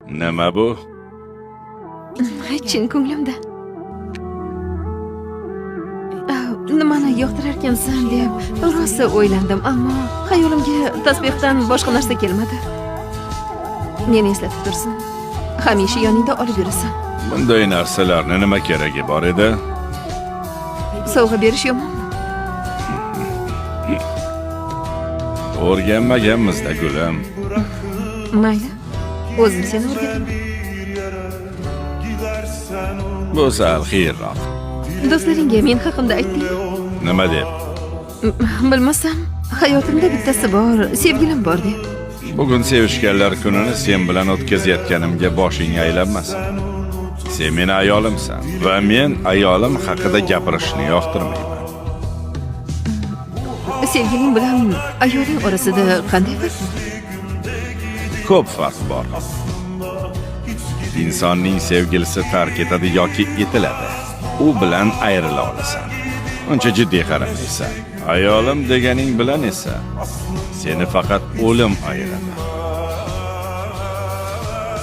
Nima bu? Chin ko'nglimda. Nimani yoqtirarkansan deb rosa o'ylandim, ammo xayolimga tasbehdan boshqa narsa kelmadi. Meni eslatib tursin. Hamisha yoningda olib yurasan. Bunday narsalarni nima keragi bor edi? Sovg'a berish yomonmi? O'rganmaganmiz-da gulim. Mayli. O'zim seni o'rgataman. Bu sal xiyirroq. Do'stlaringga men haqimda aytding. Nima deb? Bilmasam, hayotimda bittasi bor, sevgilim bor deb. Bugun sevishganlar kunini sen bilan o'tkazayotganimga boshing aylanmasin. Sen meni ayolimsan va men ayolim haqida gapirishni yoqtirmayman. Sevgiling bilan ayoling orasida qanday farq bor? Ko'p farq bor. Insonning sevgilisi tark etadi yoki etiladi. U bilan ayrila olasan. Uncha jiddiy qaramaysan. Ayolim deganing bilan esa seni faqat o'lim ayiradi.